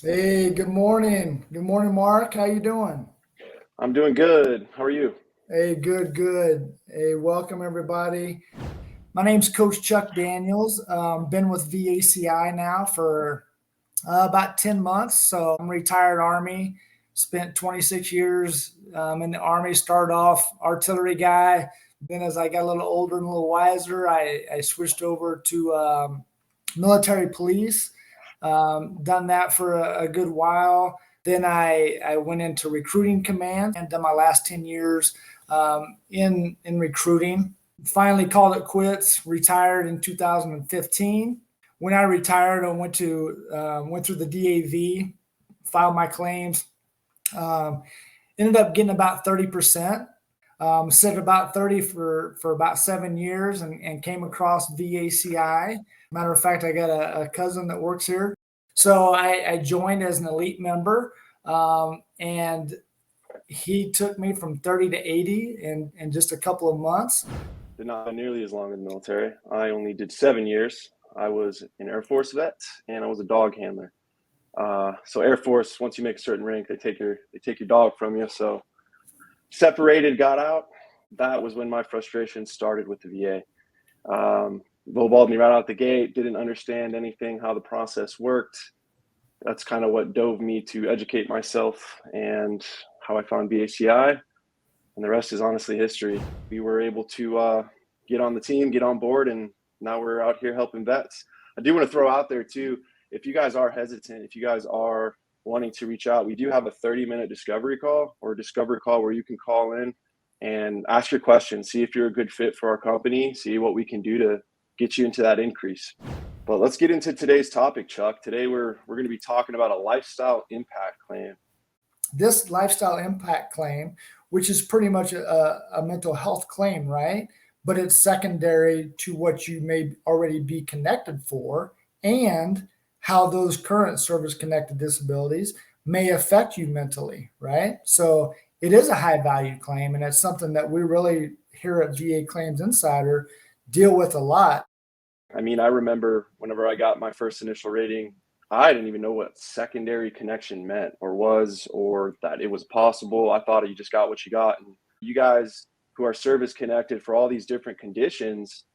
Hey, good morning. Good morning, Mark. How you doing? I'm doing good. How are you? Hey, good, good. Hey, welcome everybody. My name's Coach Chuck Daniels. Been with VACI now for about 10 months. So I'm retired Army. Spent 26 years in the Army. Started off artillery guy. Then as I got a little older and a little wiser, I switched over to military police. Done that for a good while. Then I went into recruiting command and done my last 10 years in recruiting. Finally called it quits. Retired in 2015. When I retired, I went through the DAV, filed my claims. Um, Ended up getting about 30%. Sit at about 30 for about 7 years and came across VACI. Matter of fact, I got a cousin that works here. So I joined as an elite member, and he took me from 30 to 80 in just a couple of months. Did not nearly as long in the military. I only did 7 years. I was an Air Force vet and I was a dog handler. So Air Force, once you make a certain rank, they take your dog from you. So separated, got out. That was when my frustration started with the VA. Lowballed me right out the gate. Didn't understand anything how the process worked. That's kind of what dove me to educate myself and how I found BACI. And the rest is honestly history. We were able to get on the team, get on board, and now we're out here helping vets. I do want to throw out there too, if you guys are hesitant, if you guys are wanting to reach out, we do have a 30-minute discovery call or a discovery call where you can call in and ask your questions, see if you're a good fit for our company, see what we can do to get you into that increase. But let's get into today's topic, Chuck. Today we're going to be talking about a lifestyle impact claim. This lifestyle impact claim, which is pretty much a mental health claim, right? But it's secondary to what you may already be connected for and how those current service connected disabilities may affect you mentally, right? So it is a high value claim, and it's something that we really here at VA Claims Insider deal with a lot. I mean, I remember whenever I got my first initial rating, I didn't even know what secondary connection meant or was, or that it was possible. I thought you just got what you got. And you guys who are service connected for all these different conditions,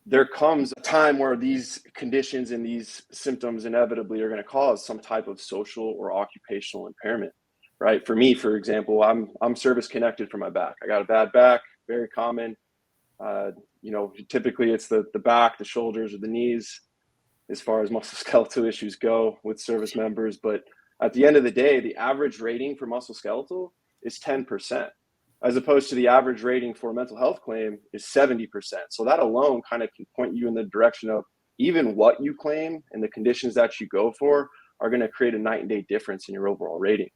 there comes a time where these conditions and these symptoms inevitably are going to cause some type of social or occupational impairment, right? For me, for example, I'm service connected for my back. I got a bad back, very common. Typically it's the back, the shoulders, or the knees as far as musculoskeletal issues go with service members. But at the end of the day, the average rating for musculoskeletal is 10%, as opposed to the average rating for a mental health claim is 70%. So that alone kind of can point you in the direction of even what you claim and the conditions that you go for are going to create a night and day difference in your overall rating.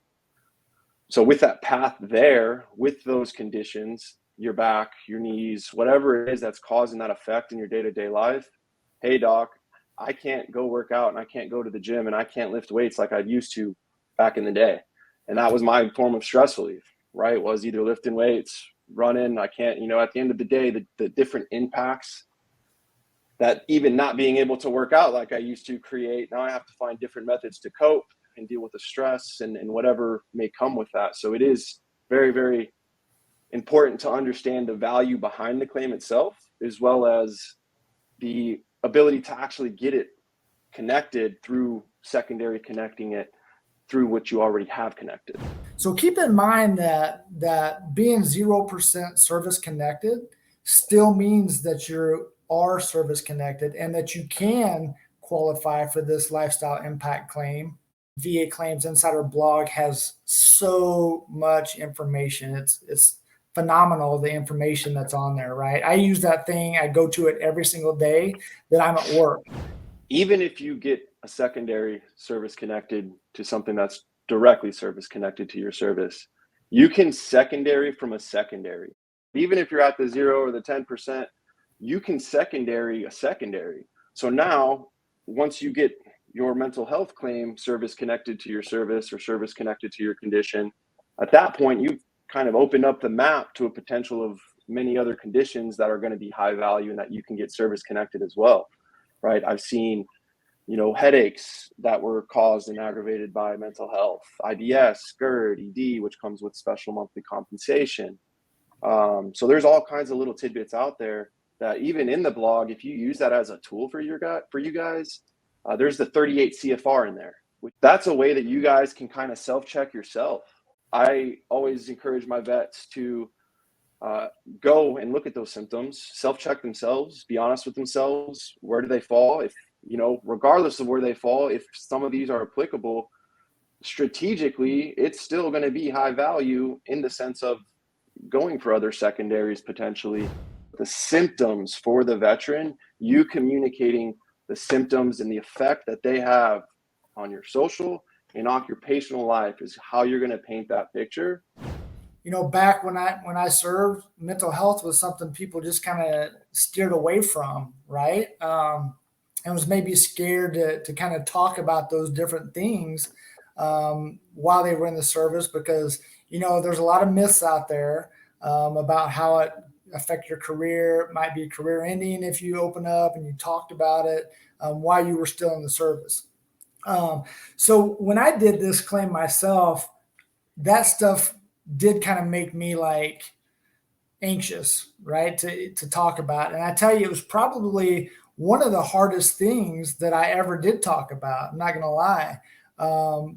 So with that path there, with those conditions, your back, your knees, whatever it is that's causing that effect in your day-to-day life, hey doc, I can't go work out and I can't go to the gym and I can't lift weights like I used to back in the day. And that was my form of stress relief, right? Was either lifting weights, running. I can't, at the end of the day, the different impacts that even not being able to work out like I used to create, now I have to find different methods to cope and deal with the stress and whatever may come with that. So it is very, very important to understand the value behind the claim itself, as well as the ability to actually get it connected through secondary connecting it through what you already have connected. So keep in mind that being 0% service connected still means that you are service connected and that you can qualify for this lifestyle impact claim. VA Claims Insider blog has so much information. It's phenomenal the information that's on there, right? I use that thing. I go to it every single day that I'm at work. Even if you get a secondary service connected to something that's directly service connected to your service, you can secondary from a secondary. Even if you're at the 0 or the 10%, you can secondary a secondary. So now, once you get your mental health claim service connected to your service or service connected to your condition, at that point, you've kind of opened up the map to a potential of many other conditions that are going to be high value and that you can get service connected as well, right? I've seen headaches that were caused and aggravated by mental health, IBS, GERD, ED, which comes with special monthly compensation. So there's all kinds of little tidbits out there that even in the blog, if you use that as a tool for you guys, there's the 38 CFR in there. That's a way that you guys can kind of self-check yourself. I always encourage my vets to go and look at those symptoms, self-check themselves, be honest with themselves. Where do they fall? If, regardless of where they fall, if some of these are applicable, strategically, it's still going to be high value in the sense of going for other secondaries potentially. The symptoms for the veteran, you communicating the symptoms and the effect that they have on your social and occupational life is how you're going to paint that picture. Back when I served, mental health was something people just kind of steered away from, right? And was maybe scared to kind of talk about those different things while they were in the service, because there's a lot of myths out there about how it affect your career. It might be career ending if you open up and you talked about it while you were still in the service. So when I did this claim myself, that stuff did kind of make me like anxious, right? To talk about. And I tell you, it was probably one of the hardest things that I ever did talk about. I'm not going to lie,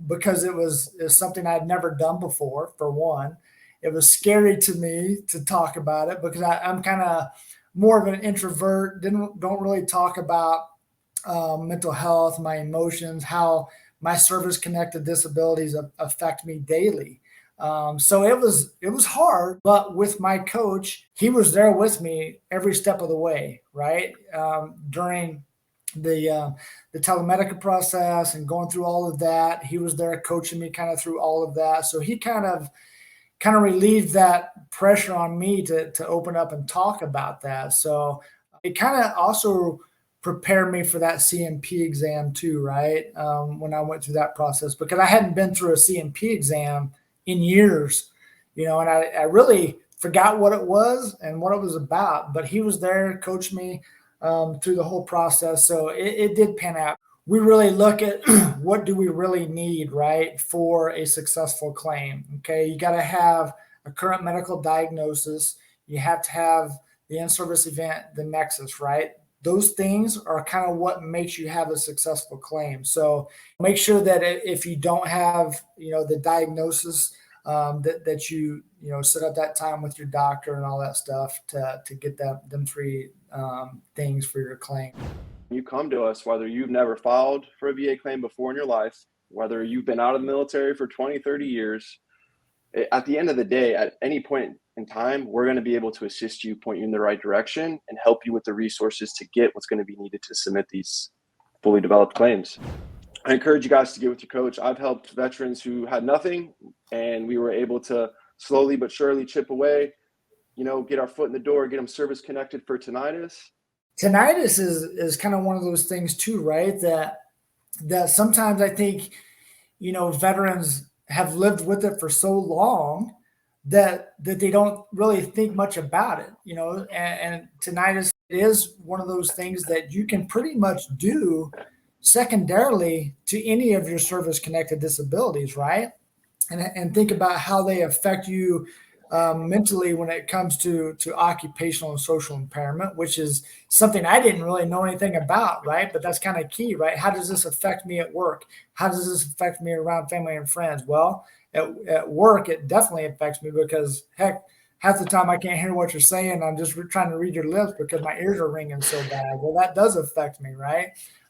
because it was something I'd never done before, for one. It was scary to me to talk about it because I'm kind of more of an introvert, don't really talk about mental health, my emotions, how my service-connected disabilities affect me daily. So it was hard, but with my coach, he was there with me every step of the way, right? During the telemedical process and going through all of that, he was there coaching me kind of through all of that. So he kind of relieved that pressure on me to open up and talk about that. So it kind of also prepared me for that CMP exam too, right? When I went through that process, because I hadn't been through a CMP exam in years, and I really forgot what it was and what it was about, but he was there, coached me through the whole process. So it did pan out. We really look at what do we really need, right, for a successful claim. Okay, you got to have a current medical diagnosis. You have to have the in-service event, the nexus, right? Those things are kind of what makes you have a successful claim. So make sure that if you don't have, the diagnosis, that you set up that time with your doctor and all that stuff to get them three things for your claim. You come to us, whether you've never filed for a VA claim before in your life, whether you've been out of the military for 20, 30 years, at the end of the day, at any point in time, we're going to be able to assist you, point you in the right direction, and help you with the resources to get what's going to be needed to submit these fully developed claims. I encourage you guys to get with your coach. I've helped veterans who had nothing, and we were able to slowly but surely chip away, get our foot in the door, get them service connected for tinnitus. Tinnitus is kind of one of those things too, right? That sometimes I think, veterans have lived with it for so long that they don't really think much about it, and tinnitus is one of those things that you can pretty much do secondarily to any of your service connected disabilities, right? And think about how they affect you mentally when it comes to occupational and social impairment, which is something I didn't really know anything about, right? But that's kind of key, right? How does this affect me at work? How does this affect me around family and friends? Well, at work, it definitely affects me because, heck, half the time I can't hear what you're saying. I'm just trying to read your lips because my ears are ringing so bad. Well, that does affect me, right?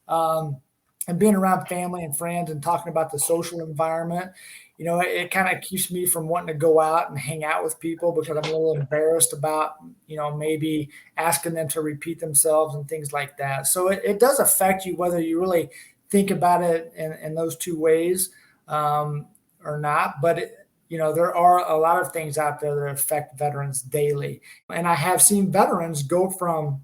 And being around family and friends and talking about the social environment, it kind of keeps me from wanting to go out and hang out with people because I'm a little embarrassed about, maybe asking them to repeat themselves and things like that. So it does affect you whether you really think about it in those two ways or not. But, there are a lot of things out there that affect veterans daily. And I have seen veterans go from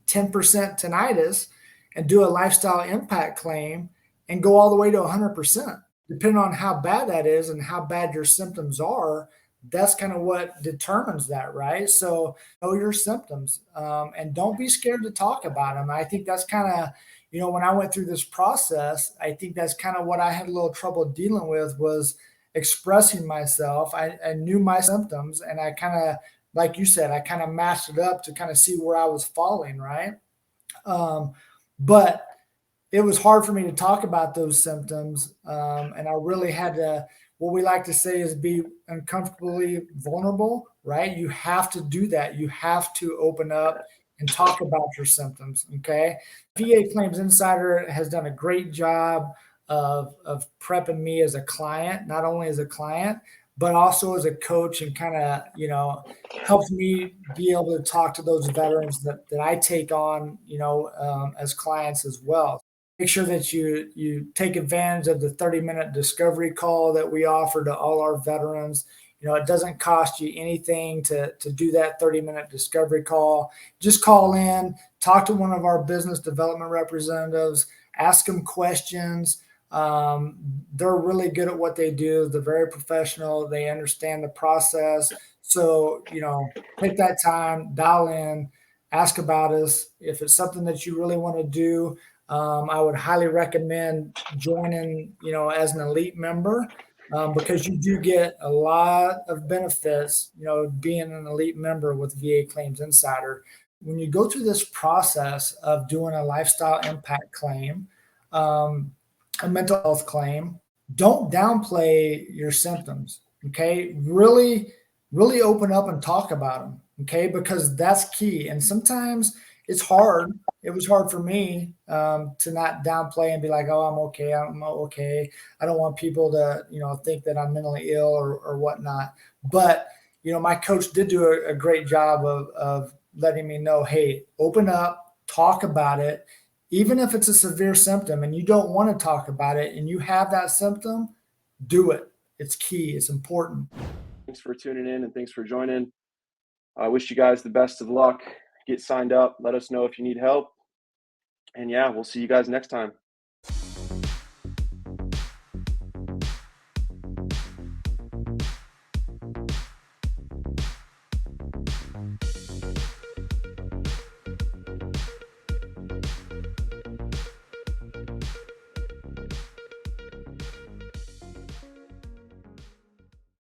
10% tinnitus and do a lifestyle impact claim and go all the way to 100%. Depending on how bad that is and how bad your symptoms are, that's kind of what determines that, right? So know your symptoms and don't be scared to talk about them. I think that's kind of, when I went through this process, I think that's kind of what I had a little trouble dealing with was expressing myself. I knew my symptoms and I kind of, like you said, I kind of matched it up to kind of see where I was falling, right? Um, but it was hard for me to talk about those symptoms. And I really had to, what we like to say is be uncomfortably vulnerable, right? You have to do that. You have to open up and talk about your symptoms. Okay. VA Claims Insider has done a great job of prepping me as a client, not only as a client, but also as a coach and kind of, helps me be able to talk to those veterans that I take on, as clients as well. Make sure that you take advantage of the 30-minute discovery call that we offer to all our veterans. It doesn't cost you anything to do that 30-minute discovery call. Just call in, talk to one of our business development representatives, ask them questions. They're really good at what they do. They're very professional. They understand the process. So, take that time, dial in, ask about us. If it's something that you really want to do, I would highly recommend joining, as an elite member, because you do get a lot of benefits, being an elite member with VA Claims Insider. When you go through this process of doing a lifestyle impact claim, um, a mental health claim, don't downplay your symptoms. Okay. Really, really open up and talk about them. Okay. Because that's key. And sometimes it's hard. It was hard for me to not downplay and be like, oh, I'm okay. I'm okay. I don't want people to, think that I'm mentally ill or whatnot. But, my coach did do a great job of letting me know, hey, open up, talk about it. Even if it's a severe symptom and you don't want to talk about it and you have that symptom, do it. It's key. It's important. Thanks for tuning in and thanks for joining. I wish you guys the best of luck. Get signed up. Let us know if you need help. And yeah, we'll see you guys next time.